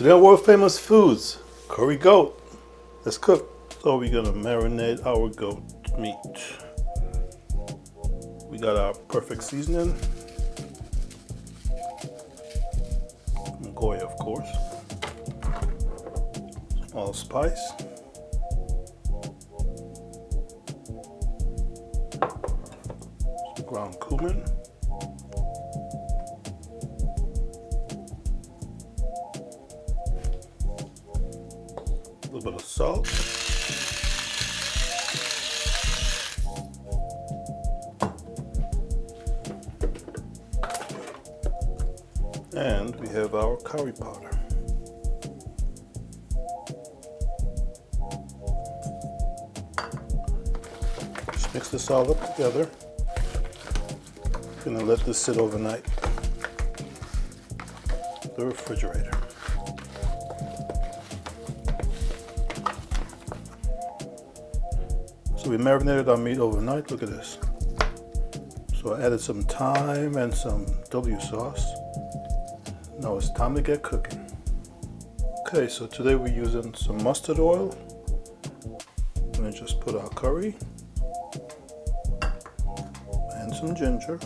Today on World Famous Foods, curry goat. Let's cook. So we're gonna marinate our goat meat. We got our perfect seasoning. From Goya, of course. Some allspice. Some ground cumin. A little bit of salt. And we have our curry powder. Just mix this all up together. Gonna let this sit overnight in the refrigerator. So we marinated our meat overnight. Look at this. So I added some thyme and some W sauce. Now it's time to get cooking. Okay, so today we're using some mustard oil. I'm gonna just put our curry and some ginger.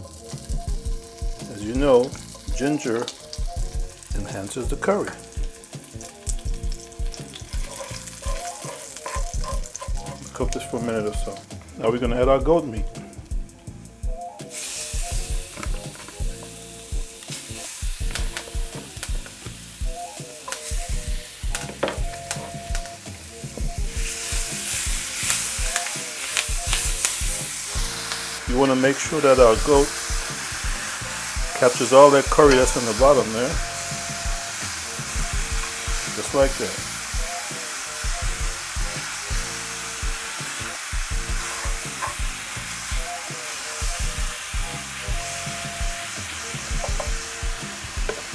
As you know, ginger enhances the curry. Cook this for a minute or so. Now we're gonna add our goat meat. You want to make sure that our goat captures all that curry that's on the bottom there. Just like that.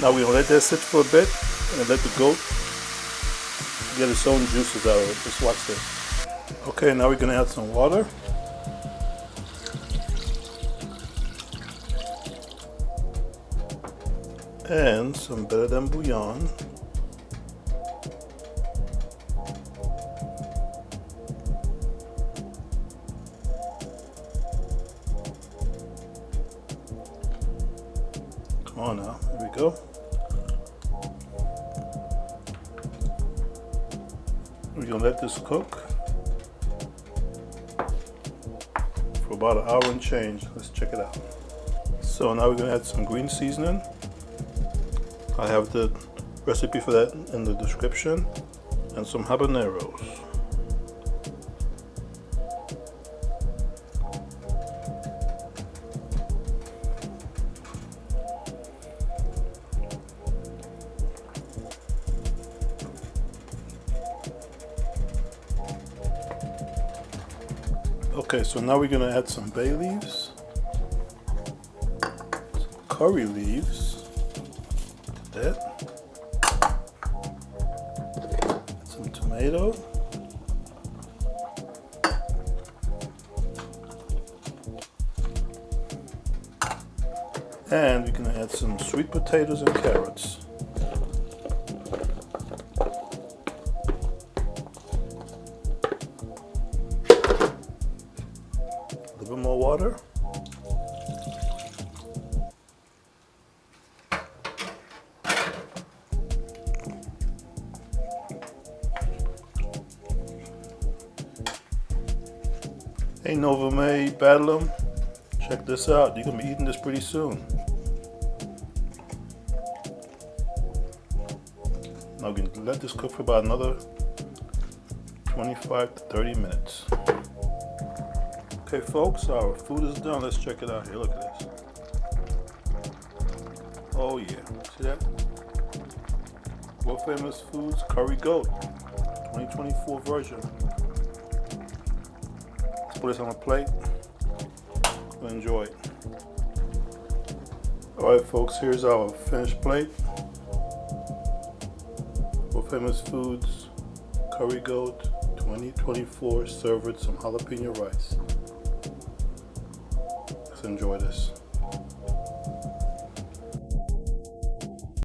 Now we're going to let that sit for a bit and let the goat get its own juices out of it. Just watch this. Okay, now we're going to add some water. And some better than bouillon. Come on now, here we go. We're gonna let this cook for about an hour and change. Let's check it out. So now we're gonna add some green seasoning. I have the recipe for that in the description, and some habaneros. Okay, so now we're gonna add some bay leaves, some curry leaves, some tomato, and we're going to add some sweet potatoes and carrots. A little bit more water. Ain't Nova May, Bedlam. Check this out. You're gonna be eating this pretty soon. Now we can let this cook for about another 25 to 30 minutes. Okay, folks, our food is done. Let's check it out here. Look at this. Oh yeah, see that? World Famous Foods Curry Goat, 2024 version. Put this on a plate. Enjoy it. Alright folks, here's our finished plate. World Famous Foods Curry Goat 2024, served with some jalapeno rice. Let's enjoy this.